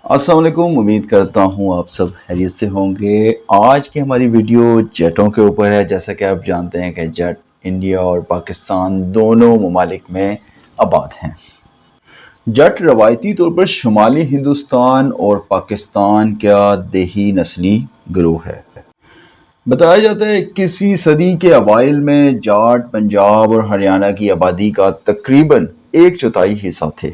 السلام علیکم، امید کرتا ہوں آپ سب خیریت سے ہوں گے۔ آج کی ہماری ویڈیو جٹوں کے اوپر ہے۔ جیسا کہ آپ جانتے ہیں کہ جٹ انڈیا اور پاکستان دونوں ممالک میں آباد ہیں۔ جٹ روایتی طور پر شمالی ہندوستان اور پاکستان کا دیہی نسلی گروہ ہے۔ بتایا جاتا ہے 21ویں صدی کے اوائل میں جاٹ پنجاب اور ہریانہ کی آبادی کا تقریباً 1/4 حصہ تھے۔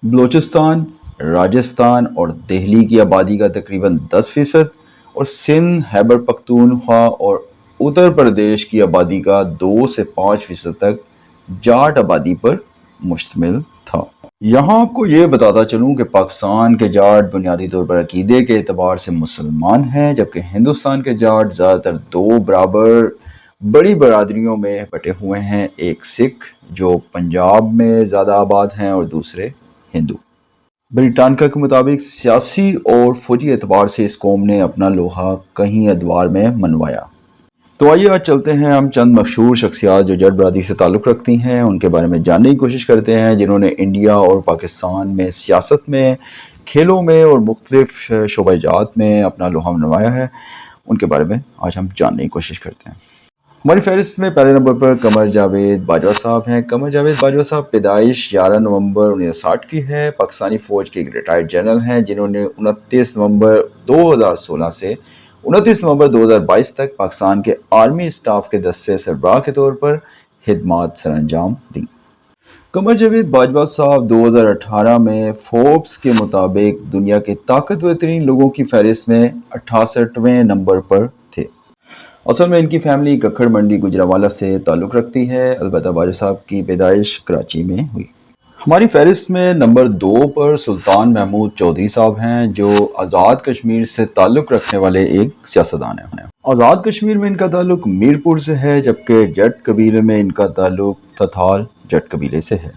بلوچستان، راجستھان اور دہلی کی آبادی کا تقریباً 10% اور سندھ، خیبر پختونخوا اور اتر پردیش کی آبادی کا 2 سے 5% تک جاٹ آبادی پر مشتمل تھا۔ یہاں آپ کو یہ بتاتا چلوں کہ پاکستان کے جاٹ بنیادی طور پر عقیدے کے اعتبار سے مسلمان ہیں، جبکہ ہندوستان کے جاٹ زیادہ تر 2 برابر بڑی برادریوں میں بٹے ہوئے ہیں، ایک سکھ جو پنجاب میں زیادہ آباد ہیں اور دوسرے ہندو۔ بریٹانکا کے مطابق سیاسی اور فوجی اعتبار سے اس قوم نے اپنا لوہا کئی ادوار میں منوایا۔ تو آئیے آج چلتے ہیں ہم چند مشہور شخصیات جو جٹ برادری سے تعلق رکھتی ہیں ان کے بارے میں جاننے کی کوشش کرتے ہیں، جنہوں نے انڈیا اور پاکستان میں سیاست میں، کھیلوں میں اور مختلف شعبہ جات میں اپنا لوہا منوایا ہے۔ ان کے بارے میں آج ہم جاننے کی کوشش کرتے ہیں۔ ہماری فہرست میں پہلے نمبر پر قمر جاوید باجوہ صاحب ہیں۔ قمر جاوید باجوہ صاحب پیدائش 11 نومبر 1960 کی ہے۔ پاکستانی فوج کے ایک ریٹائرڈ جنرل ہیں جنہوں نے 29 نومبر 2016 سے 29 نومبر 2022 تک پاکستان کے آرمی اسٹاف کے 10ویں سربراہ کے طور پر خدمات سر انجام دیں۔ قمر جاوید باجوہ صاحب 2018 میں فوربس کے مطابق دنیا کے طاقتور ترین لوگوں کی فہرست میں 68ویں نمبر پر تھے۔ اصل میں ان کی فیملی ککڑ منڈی گجرانوالہ سے تعلق رکھتی ہے، البتہ باجوہ صاحب کی پیدائش کراچی میں ہوئی۔ ہماری فہرست میں نمبر 2 پر سلطان محمود چودھری صاحب ہیں جو آزاد کشمیر سے تعلق رکھنے والے ایک سیاستدان ہیں۔ آزاد کشمیر میں ان کا تعلق میرپور سے ہے، جبکہ جٹ قبیلے میں ان کا تعلق تھتھال جٹ قبیلے سے ہے۔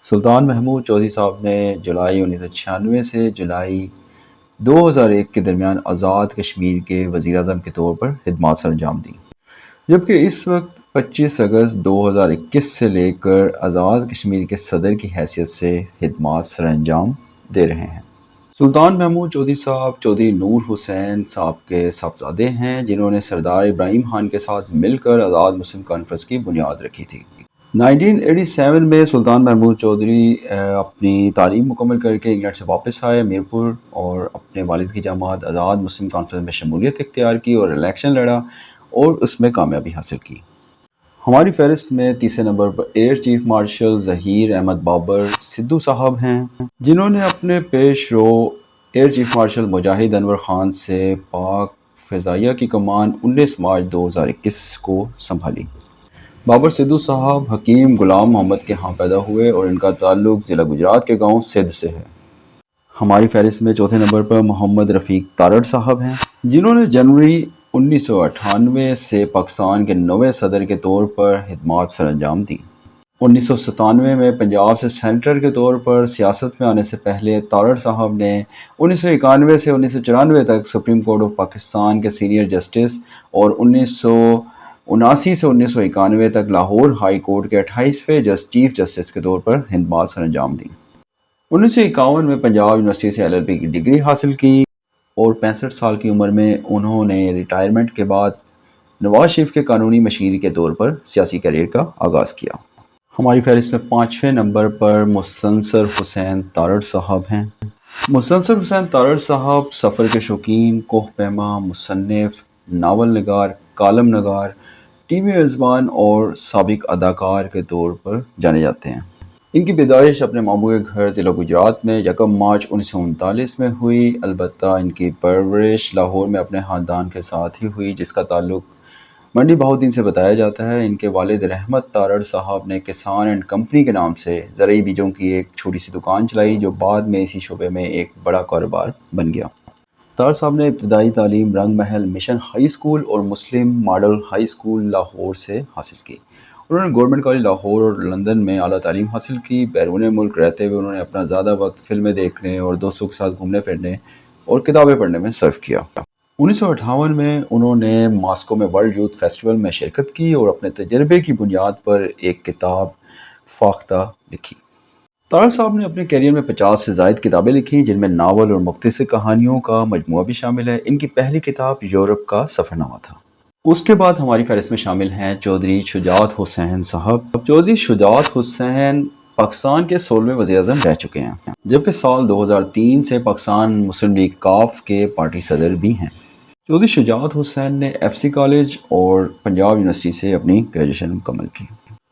سلطان محمود چودھری صاحب نے جولائی 1996 سے جولائی 2001 کے درمیان آزاد کشمیر کے وزیر اعظم کے طور پر خدمات سر انجام دیں، جبکہ اس وقت 25 اگست 2021 سے لے کر آزاد کشمیر کے صدر کی حیثیت سے خدمات سر انجام دے رہے ہیں۔ سلطان محمود چودھری صاحب چودھری نور حسین صاحب کے صاحبزادے ہیں جنہوں نے سردار ابراہیم خان کے ساتھ مل کر آزاد مسلم کانفرنس کی بنیاد رکھی تھی۔ 1987 میں سلطان محمود چودھری اپنی تعلیم مکمل کر کے انگلینڈ سے واپس آئے میرپور اور اپنے والد کی جماعت آزاد مسلم کانفرنس میں شمولیت اختیار کی اور الیکشن لڑا اور اس میں کامیابی حاصل کی۔ ہماری فہرست میں تیسرے نمبر پر air chief marshal Zaheer Ahmed Babar Sidhu صاحب ہیں، جنہوں نے اپنے پیش رو air chief marshal Mujahid Anwar Khan سے پاک فضائیہ کی کمان 19 مارچ 2021 کو سنبھالی۔ بابر سدھو صاحب حکیم غلام محمد کے ہاں پیدا ہوئے اور ان کا تعلق ضلع گجرات کے گاؤں سدھ سے ہے۔ ہماری فہرست میں چوتھے نمبر پر محمد رفیق تارڑ صاحب ہیں، جنہوں نے جنوری 1998 سے پاکستان کے 9ویں صدر کے طور پر خدمات سر انجام دیں۔ 1997 میں پنجاب سے سینیٹر کے طور پر سیاست میں آنے سے پہلے تارڑ صاحب نے 1991 سے 1994 تک سپریم کورٹ آف پاکستان کے سینئر جسٹس اور 1979 سے 1991 تک لاہور ہائی کورٹ کے 28ویں چیف جسٹس کے طور پر خدمات سر انجام دیں۔ 1951 میں پنجاب یونیورسٹی سے LLB کی ڈگری حاصل کی اور 65 سال کی عمر میں انہوں نے ریٹائرمنٹ کے بعد نواز شریف کے قانونی مشیر کے طور پر سیاسی کیریئر کا آغاز کیا۔ ہماری فہرست میں 5ویں نمبر پر مستنصر حسین تارڑ صاحب ہیں۔ مستنصر حسین تارڑ صاحب سفر کے شوقین، کوہ پیما، مصنف، ناول نگار، کالم نگار، ٹی وی میزبان اور سابق اداکار کے طور پر جانے جاتے ہیں۔ ان کی پیدائش اپنے ماموں کے گھر ضلع گجرات میں 1 مارچ 1939 میں ہوئی، البتہ ان کی پرورش لاہور میں اپنے خاندان کے ساتھ ہی ہوئی جس کا تعلق منڈی بہاؤالدین سے بتایا جاتا ہے۔ ان کے والد رحمت تارڑ صاحب نے کسان اینڈ کمپنی کے نام سے زرعی بیجوں کی ایک چھوٹی سی دکان چلائی جو بعد میں اسی شعبے میں ایک بڑا کاروبار بن گیا۔ تارڑ صاحب نے ابتدائی تعلیم رنگ محل مشن ہائی اسکول اور مسلم ماڈل ہائی اسکول لاہور سے حاصل کی۔ انہوں نے گورنمنٹ کالج لاہور اور لندن میں اعلیٰ تعلیم حاصل کی۔ بیرون ملک رہتے ہوئے انہوں نے اپنا زیادہ وقت فلمیں دیکھنے اور دوستوں کے ساتھ گھومنے پھرنے اور کتابیں پڑھنے میں صرف کیا۔ 1958 میں انہوں نے ماسکو میں ورلڈ یوتھ فیسٹیول میں شرکت کی اور اپنے تجربے کی بنیاد پر ایک کتاب فاختہ لکھی۔ طارق صاحب نے اپنے کیریئر میں 50 سے زائد کتابیں لکھی جن میں ناول اور مختصر کہانیوں کا مجموعہ بھی شامل ہے۔ ان کی پہلی کتاب یورپ کا سفر نامہ تھا۔ اس کے بعد ہماری فہرست میں شامل ہیں چودھری شجاعت حسین صاحب۔ چودھری شجاعت حسین پاکستان کے 16ویں وزیر اعظم رہ چکے ہیں، جبکہ سال 2003 سے پاکستان مسلم لیگ کاف کے پارٹی صدر بھی ہیں۔ چودھری شجاعت حسین نے ایف سی کالج اور پنجاب یونیورسٹی سے اپنی گریجویشن مکمل کی،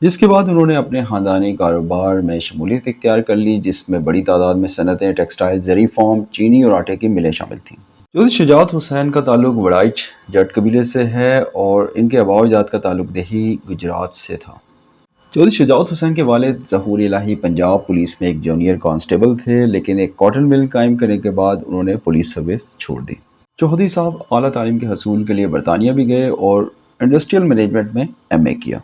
جس کے بعد انہوں نے اپنے خاندانی کاروبار میں شمولیت اختیار کر لی، جس میں بڑی تعداد میں صنعتیں، ٹیکسٹائل، زرعی فارم، چینی اور آٹے کی ملیں شامل تھیں۔ چودھری شجاعت حسین کا تعلق وڑائچ جٹ قبیلے سے ہے اور ان کے آباء و اجداد کا تعلق دیہی گجرات سے تھا۔ چودھری شجاعت حسین کے والد ظہور الہی پنجاب پولیس میں ایک جونیئر کانسٹیبل تھے، لیکن ایک کاٹن مل قائم کرنے کے بعد انہوں نے پولیس سروس چھوڑ دی۔ چودھری صاحب اعلیٰ تعلیم کے حصول کے لیے برطانیہ بھی گئے اور انڈسٹریل مینجمنٹ میں ایم اے کیا۔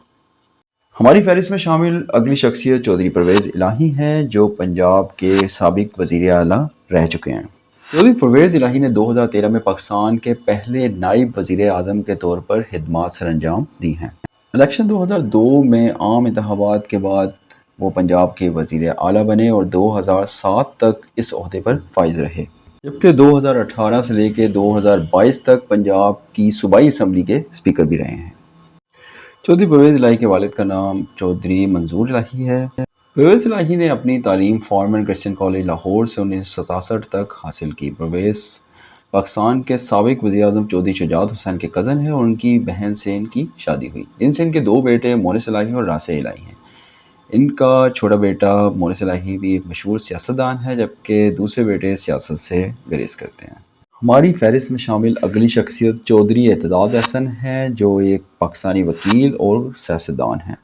ہماری فہرست میں شامل اگلی شخصیت چودھری پرویز الہی ہیں، جو پنجاب کے سابق وزیر اعلیٰ رہ چکے ہیں۔ چودھری پرویز الہی نے 2013 میں پاکستان کے پہلے نائب وزیر اعظم کے طور پر خدمات سر انجام دی ہیں۔ الیکشن 2002 میں عام انتخابات کے بعد وہ پنجاب کے وزیر اعلیٰ بنے اور 2007 تک اس عہدے پر فائز رہے، جبکہ 2018 سے لے کے 2022 تک پنجاب کی صوبائی اسمبلی کے اسپیکر بھی رہے ہیں۔ چودھری پرویز الہی کے والد کا نام چودھری منظور الہی ہے۔ پرویز الہی نے اپنی تعلیم فارمن کرسچن کالج لاہور سے 1967 تک حاصل کی۔ پرویز پاکستان کے سابق وزیر اعظم چودھری شجاعت حسین کے کزن ہیں اور ان کی بہن سے ان کی شادی ہوئی، جن سے ان کے 2 بیٹے مونس الہی اور راسع الہی ہیں۔ ان کا چھوٹا بیٹا مونس الہی بھی ایک مشہور سیاستدان ہے، جبکہ دوسرے بیٹے سیاست سے گریز کرتے ہیں۔ ہماری فہرست میں شامل اگلی شخصیت چودھری اعتزاز احسن ہے، جو ایک پاکستانی وکیل اور سیاستدان ہیں۔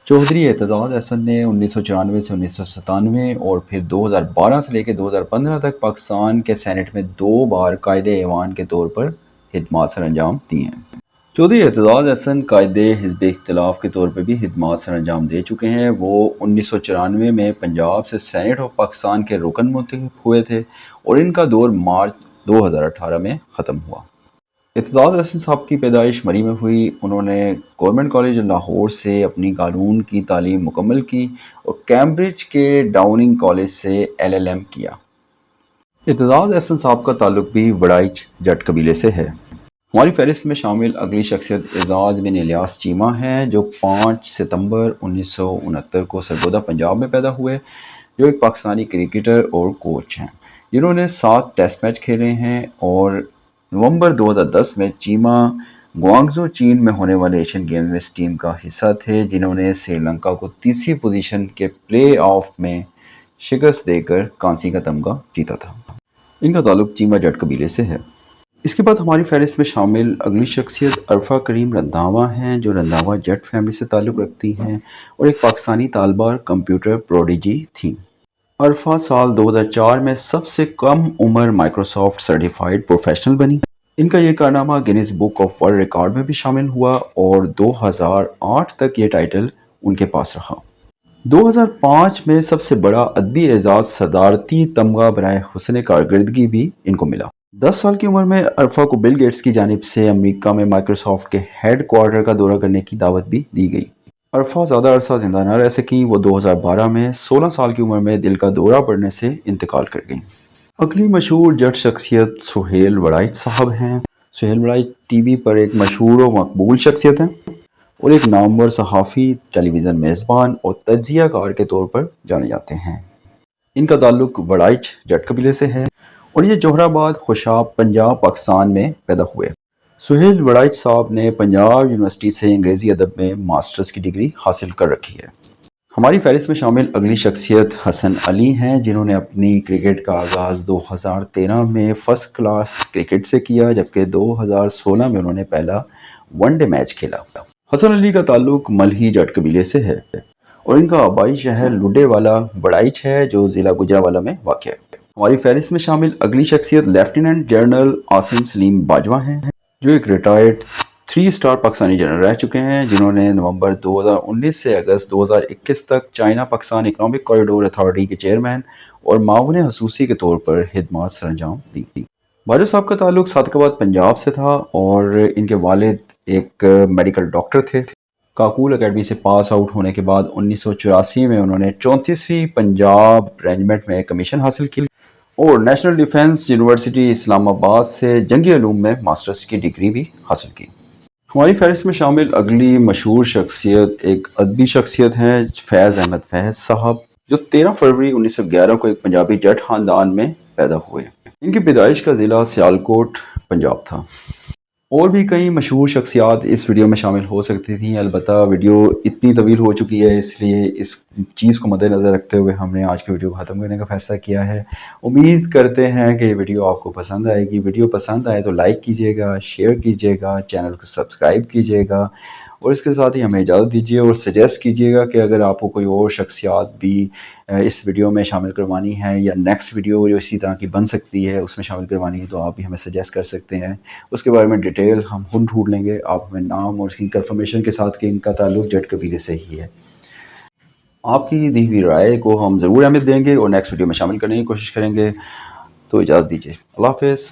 چودھری اعتزاز احسن نے 1994 سے 1997 اور پھر 2012 سے لے کے 2015 تک پاکستان کے سینٹ میں 2 بار قائد ایوان کے طور پر خدمات سر انجام دی ہیں۔ چودھری اعتزاز احسن قائد حزب اختلاف کے طور پر بھی خدمات سر انجام دے چکے ہیں۔ وہ 1994 میں پنجاب سے سینٹ آف پاکستان کے رکن منتخب ہوئے تھے اور ان کا دور مارچ 2018 میں ختم ہوا۔ اعتزاز احسن صاحب کی پیدائش مری میں ہوئی۔ انہوں نے گورنمنٹ کالج لاہور سے اپنی قانون کی تعلیم مکمل کی اور کیمبرج کے ڈاؤننگ کالج سے LLM کیا۔ اعتزاز احسن صاحب کا تعلق بھی وڑائچ جٹ قبیلے سے ہے۔ ہماری فہرست میں شامل اگلی شخصیت اعزاز بن الیاس چیمہ ہیں، جو 5 ستمبر 1969 کو سرگودا پنجاب میں پیدا ہوئے، جو ایک پاکستانی کرکٹر اور کوچ ہیں، جنہوں نے 7 ٹیسٹ میچ کھیلے ہیں اور نومبر 2010 میں چیمہ گوانگزو چین میں ہونے والے ایشین گیم میں اس ٹیم کا حصہ تھے، جنہوں نے سری لنکا کو تیسری پوزیشن کے پلے آف میں شکست دے کر کانسی کا تمغہ جیتا تھا۔ ان کا تعلق چیمہ جٹ قبیلے سے ہے۔ اس کے بعد ہماری فہرست میں شامل اگلی شخصیت عرفہ کریم رندھاوا ہیں، جو رندھاوا جٹ فیملی سے تعلق رکھتی ہیں اور ایک پاکستانی طالبہ اور کمپیوٹر پروڈیجی تھیں۔ عرفہ سال 2004 میں سب سے کم عمر مائکروسافٹ سرٹیفائیڈ پروفیشنل بنی۔ ان کا یہ کارنامہ Guinness book of world record میں بھی شامل ہوا اور 2008 تک یہ ٹائٹل ان کے پاس رہا۔ 2005 میں سب سے بڑا ادبی اعزاز صدارتی تمغہ برائے حسن کارکردگی بھی ان کو ملا۔ 10 سال کی عمر میں عرفہ کو بل گیٹس کی جانب سے امریکہ میں مائکروسافٹ کے ہیڈ کوارٹر کا دورہ کرنے کی دعوت بھی دی گئی۔ عرفہ زیادہ عرصہ زندہ نہ رہ سکیں، وہ 2012 میں 16 سال کی عمر میں دل کا دورہ پڑنے سے انتقال کر گئیں۔ اگلی مشہور جٹ شخصیت سہیل وڑائچ صاحب ہیں۔ سہیل وڑائچ ٹی وی پر ایک مشہور و مقبول شخصیت ہیں اور ایک نامور صحافی، ٹیلی ویژن میزبان اور تجزیہ کار کے طور پر جانے جاتے ہیں۔ ان کا تعلق وڑائچ جٹ قبیلے سے ہے اور یہ جوہر آباد، خوشاب، پنجاب، پاکستان میں پیدا ہوئے۔ سہیل وڑائچ صاحب نے پنجاب یونیورسٹی سے انگریزی ادب میں ماسٹرز کی ڈگری حاصل کر رکھی ہے۔ ہماری فہرست میں شامل اگلی شخصیت حسن علی ہیں، جنہوں نے اپنی کرکٹ کا آغاز 2013 میں فرسٹ کلاس کرکٹ سے کیا، جبکہ 2016 میں انہوں نے پہلا ون ڈے میچ کھیلا۔ حسن علی کا تعلق ملہی جٹ قبیلے سے ہے اور ان کا آبائی شہر لڈے والا وڑائچ ہے، جو ضلع گوجرانوالہ میں واقع ہے۔ ہماری فہرست میں شامل اگلی شخصیت لیفٹیننٹ جنرل عاصم سلیم باجوہ ہیں، جو ایک ریٹائرڈ 3 اسٹار پاکستانی جنرل رہ چکے ہیں، جنہوں نے نومبر 2019 سے اگست 2021 تک China Pakistan economic corridor authority کے چیئرمین اور معاون خصوصی کے طور پر خدمات سر انجام دی تھی۔ باجوہ صاحب کا تعلق صادق آباد پنجاب سے تھا اور ان کے والد ایک میڈیکل ڈاکٹر تھے۔ کاکول اکیڈمی سے پاس آؤٹ ہونے کے بعد 1984 میں انہوں نے 34ویں پنجاب رینجمنٹ میں کمیشن حاصل کی اور نیشنل ڈیفنس یونیورسٹی اسلام آباد سے جنگی علوم میں ماسٹرز کی ڈگری بھی حاصل کی۔ ہماری فہرست میں شامل اگلی مشہور شخصیت ایک ادبی شخصیت ہیں، فیض احمد فیض صاحب، جو 13 فروری 1911 کو ایک پنجابی جٹ خاندان میں پیدا ہوئے۔ ان کی پیدائش کا ضلع سیالکوٹ پنجاب تھا۔ اور بھی کئی مشہور شخصیات اس ویڈیو میں شامل ہو سکتی تھیں، البتہ ویڈیو اتنی طویل ہو چکی ہے، اس لیے اس چیز کو مد نظر رکھتے ہوئے ہم نے آج کی ویڈیو کو ختم کرنے کا فیصلہ کیا ہے۔ امید کرتے ہیں کہ یہ ویڈیو آپ کو پسند آئے گی۔ ویڈیو پسند آئے تو لائک کیجیے گا، شیئر کیجیے گا، چینل کو سبسکرائب کیجیے گا، اور اس کے ساتھ ہی ہمیں اجازت دیجیے اور سجیسٹ کیجیے گا کہ اگر آپ کو کوئی اور شخصیات بھی اس ویڈیو میں شامل کروانی ہے یا نیکسٹ ویڈیو جو اسی طرح کی بن سکتی ہے اس میں شامل کروانی ہے، تو آپ بھی ہمیں سجیسٹ کر سکتے ہیں۔ اس کے بارے میں ڈیٹیل ہم خود ڈھونڈ لیں گے، آپ ہمیں نام اور اس کی کنفرمیشن کے ساتھ کہ ان کا تعلق جٹ قبیلے سے ہی ہے۔ آپ کی دی ہوئی رائے کو ہم ضرور اہمیت دیں گے اور نیکسٹ ویڈیو میں شامل کرنے کی کوشش کریں گے۔ تو اجازت دیجیے، اللہ حافظ۔